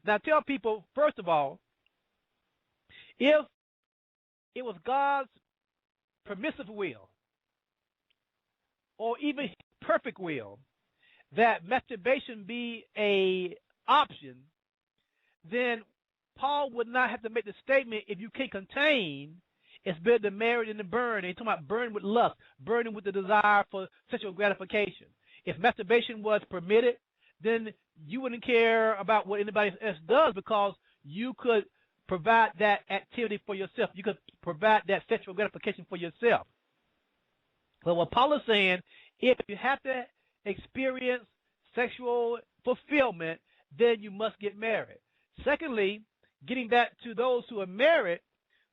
Now, tell people, first of all, if it was God's permissive will or even his perfect will that masturbation be a option, then Paul would not have to make the statement, if you can't contain, it's better to marry than to burn. And he's talking about burning with lust, burning with the desire for sexual gratification. If masturbation was permitted, then you wouldn't care about what anybody else does because you could provide that activity for yourself. You could provide that sexual gratification for yourself. But what Paul is saying, if you have to experience sexual fulfillment, then you must get married. Secondly, getting back to those who are married,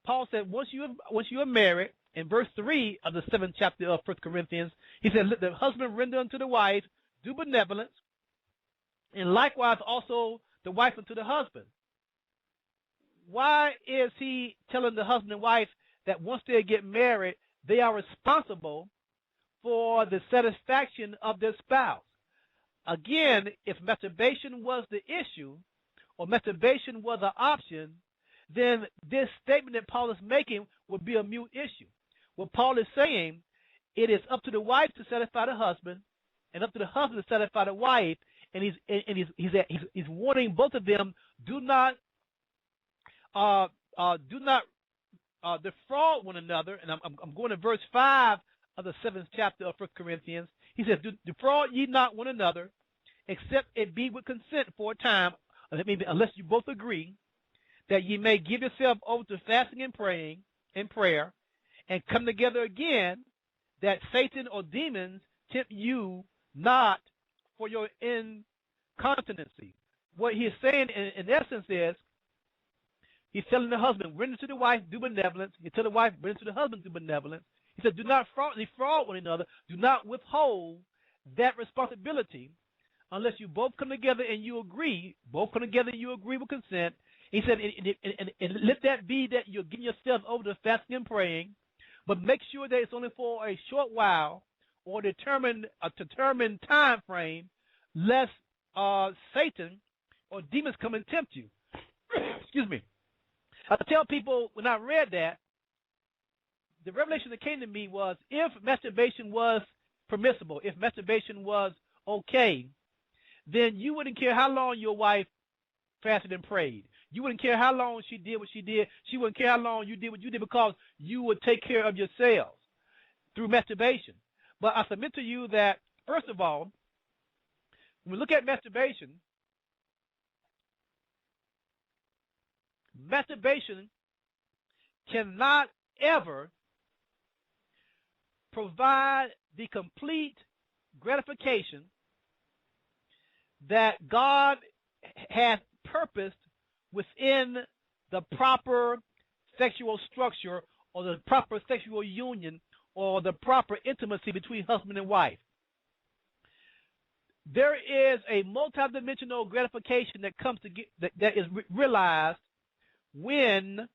Paul said once you are married, in verse 3 of the 7th chapter of 1 Corinthians, he said, let the husband render unto the wife due benevolence, and likewise also the wife unto the husband. Why is he telling the husband and wife that once they get married, they are responsible for the satisfaction of their spouse? Again, if masturbation was the issue or masturbation was an option, then this statement that Paul is making would be a mute issue. What Paul is saying, it is up to the wife to satisfy the husband and up to the husband to satisfy the wife, and he's warning both of them, do not defraud one another. And I'm going to verse 5 of the 7th chapter of 1 Corinthians. He says, defraud ye not one another, except it be with consent for a time, unless you both agree, that ye may give yourself over to fasting and praying and prayer, and come together again, that Satan or demons tempt you not for your incontinency. What he is saying in essence is, he's telling the husband, render to the wife, do benevolence. He tells the wife, render to the husband, do benevolence. He said, do not defraud one another. Do not withhold that responsibility unless you both come together and you agree. Both come together and you agree with consent. He said, and let that be that you're getting yourself over to fasting and praying, but make sure that it's only for a short while or a determined time frame, lest Satan or demons come and tempt you. Excuse me. I tell people when I read that, the revelation that came to me was, if masturbation was permissible, if masturbation was okay, then you wouldn't care how long your wife fasted and prayed. You wouldn't care how long she did what she did. She wouldn't care how long you did what you did, because you would take care of yourselves through masturbation. But I submit to you that, first of all, when we look at masturbation cannot ever provide the complete gratification that God has purposed within the proper sexual structure or the proper sexual union or the proper intimacy between husband and wife. There is a multidimensional gratification that comes to that is realized when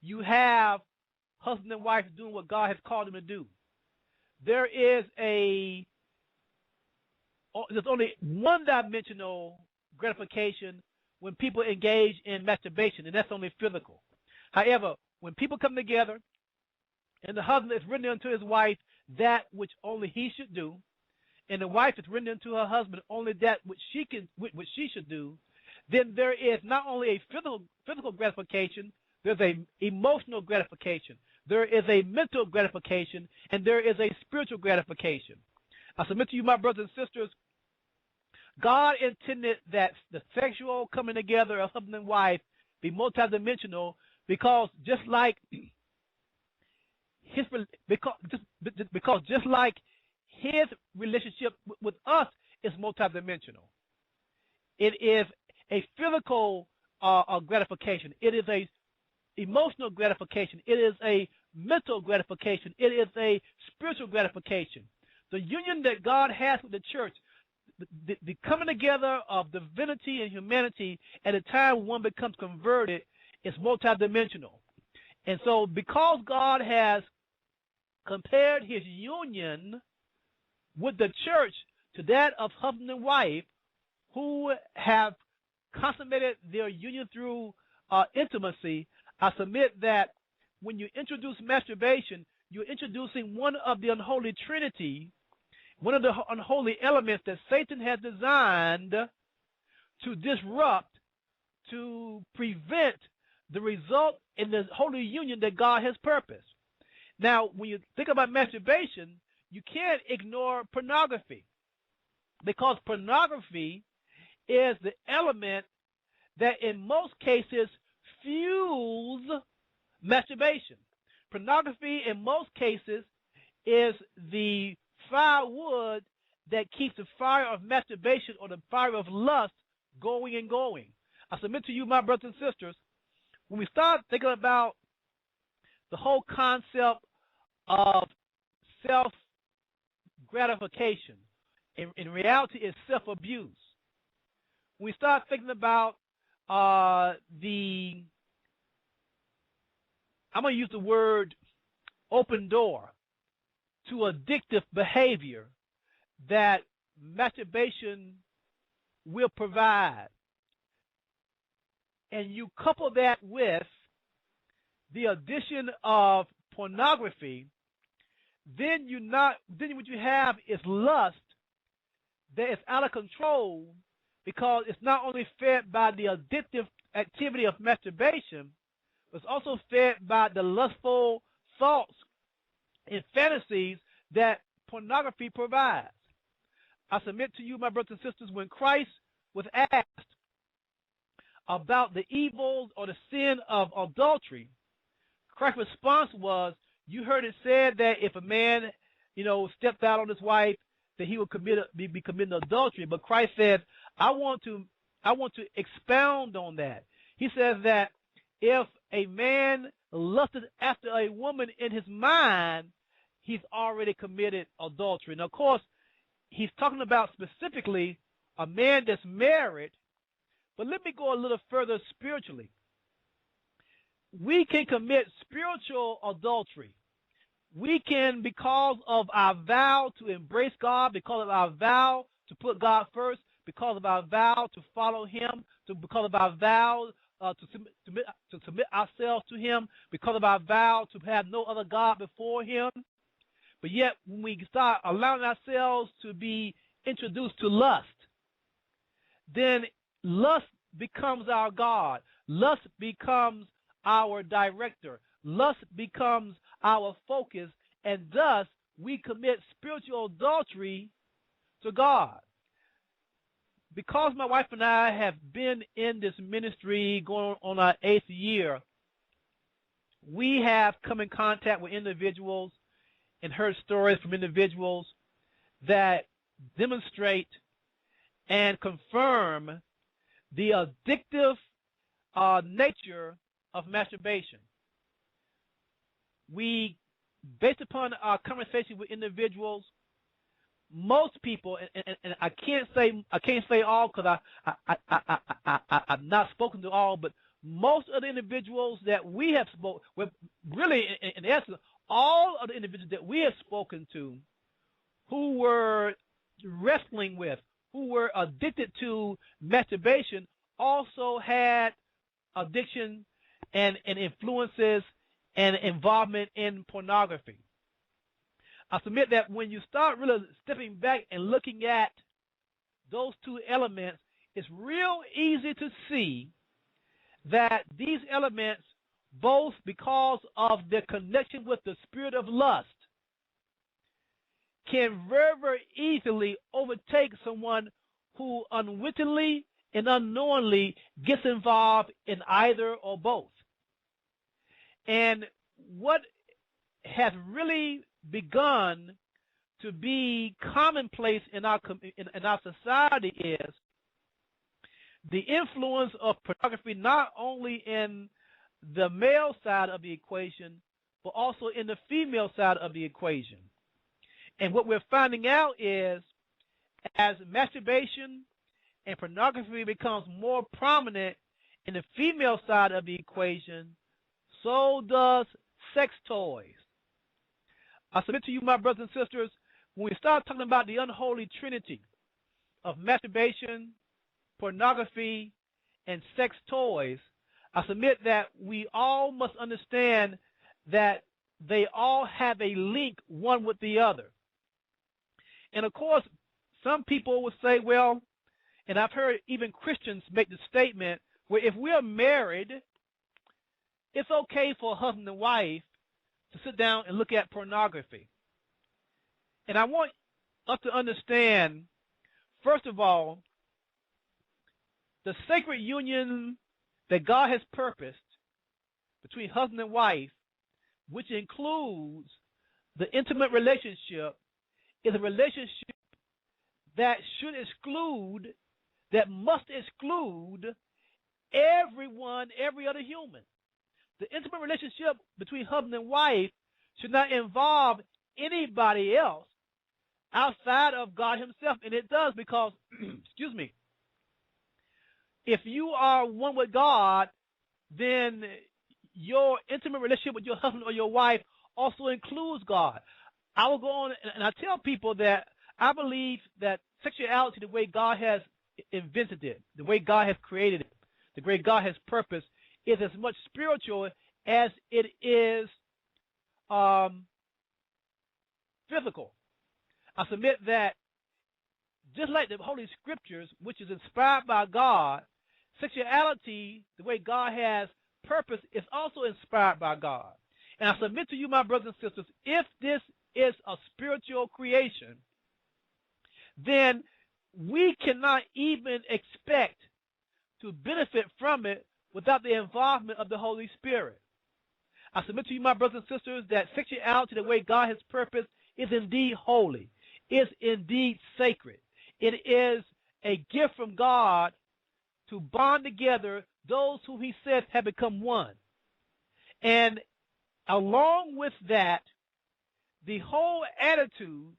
you have husband and wife doing what God has called them to do. There's only one-dimensional gratification when people engage in masturbation, and that's only physical. However, when people come together and the husband is rendering unto his wife that which only he should do, and the wife is rendering to her husband only that which she should do, then there is not only a physical gratification, there's a emotional gratification, there is a mental gratification, and there is a spiritual gratification. I submit to you, my brothers and sisters, God intended that the sexual coming together of husband and wife be multidimensional, because just like his relationship with us is multidimensional. It is a physical gratification. It is a emotional gratification. It is a mental gratification. It is a spiritual gratification. The union that God has with the church, the coming together of divinity and humanity at a time one becomes converted, is multidimensional. And so because God has compared his union with the church to that of husband and wife who have consummated their union through intimacy, I submit that when you introduce masturbation, you're introducing one of the unholy trinity, one of the unholy elements that Satan has designed to disrupt, to prevent the result in the holy union that God has purposed. Now, when you think about masturbation, you can't ignore pornography, because pornography is the element that in most cases fuels masturbation. Pornography in most cases is the firewood that keeps the fire of masturbation or the fire of lust going and going. I submit to you, my brothers and sisters, when we start thinking about the whole concept of self-gratification, in reality it's self-abuse. When we start thinking about I'm going to use the word open door to addictive behavior that masturbation will provide, and you couple that with the addition of pornography, then what you have is lust that is out of control, because it's not only fed by the addictive activity of masturbation, but it's also fed by the lustful thoughts and fantasies that pornography provides. I submit to you, my brothers and sisters, when Christ was asked about the evils or the sin of adultery, Christ's response was, you heard it said that if a man, stepped out on his wife, that he would be committing adultery. But Christ said, I want to expound on that. He says that if a man lusted after a woman in his mind, he's already committed adultery. Now, of course, he's talking about specifically a man that's married, but let me go a little further spiritually. We can commit spiritual adultery. We can, because of our vow to embrace God, because of our vow to put God first, because of our vow to follow him, because of our vow to submit ourselves to him, because of our vow to have no other God before him. But yet, when we start allowing ourselves to be introduced to lust, then lust becomes our God. Lust becomes our director. Lust becomes our focus, and thus we commit spiritual adultery to God. Because my wife and I have been in this ministry going on our 8th year, we have come in contact with individuals and heard stories from individuals that demonstrate and confirm the addictive nature of masturbation. We, based upon our conversation with individuals, most people, and I can't say all, because I've not spoken to all, but most of the individuals that we have spoken with, really in essence, all of the individuals that we have spoken to, who were wrestling with, who were addicted to masturbation, also had addiction and influences and involvement in pornography. I submit that when you start really stepping back and looking at those two elements, it's real easy to see that these elements, both because of their connection with the spirit of lust, can very, very easily overtake someone who unwittingly and unknowingly gets involved in either or both. And what has really begun to be commonplace in our society is the influence of pornography, not only in the male side of the equation, but also in the female side of the equation. And what we're finding out is, as masturbation and pornography becomes more prominent in the female side of the equation, so does sex toys. I submit to you, my brothers and sisters, when we start talking about the unholy trinity of masturbation, pornography, and sex toys, I submit that we all must understand that they all have a link one with the other. And of course, some people would say, well, and I've heard even Christians make the statement where if we're married, it's okay for a husband and wife to sit down and look at pornography. And I want us to understand, first of all, the sacred union that God has purposed between husband and wife, which includes the intimate relationship, is a relationship that should exclude, that must exclude everyone, every other human. The intimate relationship between husband and wife should not involve anybody else outside of God himself. And it does because, excuse me, if you are one with God, then your intimate relationship with your husband or your wife also includes God. I will go on and I tell people that I believe that sexuality, the way God has invented it, the way God has created it, the way God has purposed, is as much spiritual as it is physical. I submit that just like the Holy Scriptures, which is inspired by God, sexuality, the way God has purpose, is also inspired by God. And I submit to you, my brothers and sisters, if this is a spiritual creation, then we cannot even expect to benefit from it without the involvement of the Holy Spirit. I submit to you, my brothers and sisters, that sexuality, the way God has purposed, is indeed holy, is indeed sacred. It is a gift from God to bond together those who he says have become one. And along with that, the whole attitude,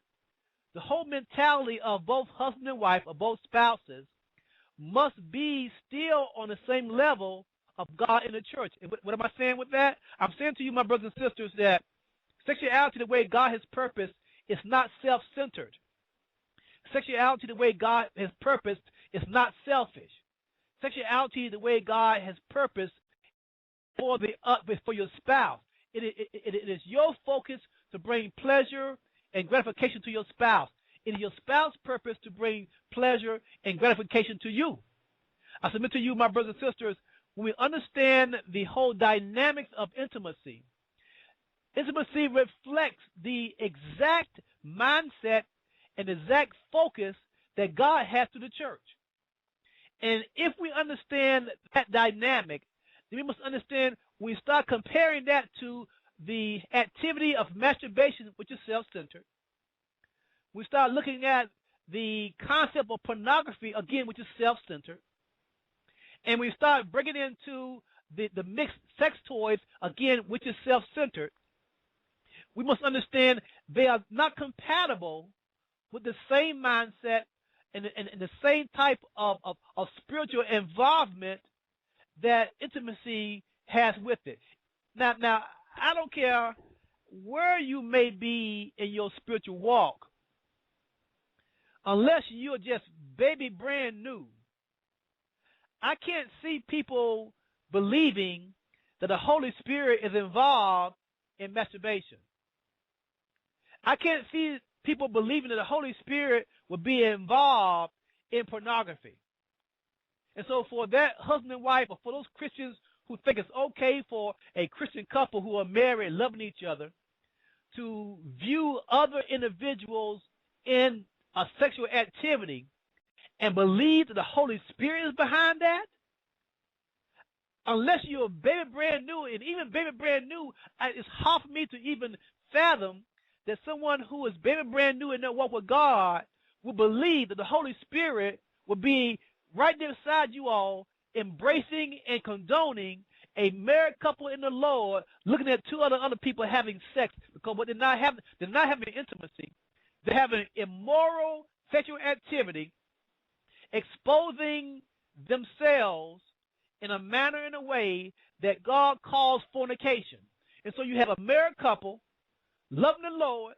the whole mentality of both husband and wife, of both spouses, must be still on the same level of God in the church. And what am I saying with that? I'm saying to you, my brothers and sisters, that sexuality, the way God has purposed, is not self-centered. Sexuality, the way God has purposed, is not selfish. Sexuality, the way God has purposed, for your spouse. It is your focus to bring pleasure and gratification to your spouse. It is your spouse's purpose to bring pleasure and gratification to you. I submit to you, my brothers and sisters, when we understand the whole dynamics of intimacy, intimacy reflects the exact mindset and exact focus that God has to the church. And if we understand that dynamic, then we must understand when we start comparing that to the activity of masturbation, which is self-centered. We start looking at the concept of pornography, again, which is self-centered. And we start bringing into the mixed sex toys, again, which is self-centered. We must understand they are not compatible with the same mindset and the same type of spiritual involvement that intimacy has with it. Now, I don't care where you may be in your spiritual walk, unless you're just baby brand new. I can't see people believing that the Holy Spirit is involved in masturbation. I can't see people believing that the Holy Spirit will be involved in pornography. And so for that husband and wife, or for those Christians who think it's okay for a Christian couple who are married, loving each other, to view other individuals in a sexual activity and believe that the Holy Spirit is behind that, unless you're baby brand new, and even baby brand new, it's hard for me to even fathom that someone who is baby brand new in their walk with God will believe that the Holy Spirit will be right there beside you all, embracing and condoning a married couple in the Lord looking at two other people having sex, because what they're not having intimacy. They're having immoral sexual activity, exposing themselves in a manner, in a way that God calls fornication. And so you have a married couple loving the Lord,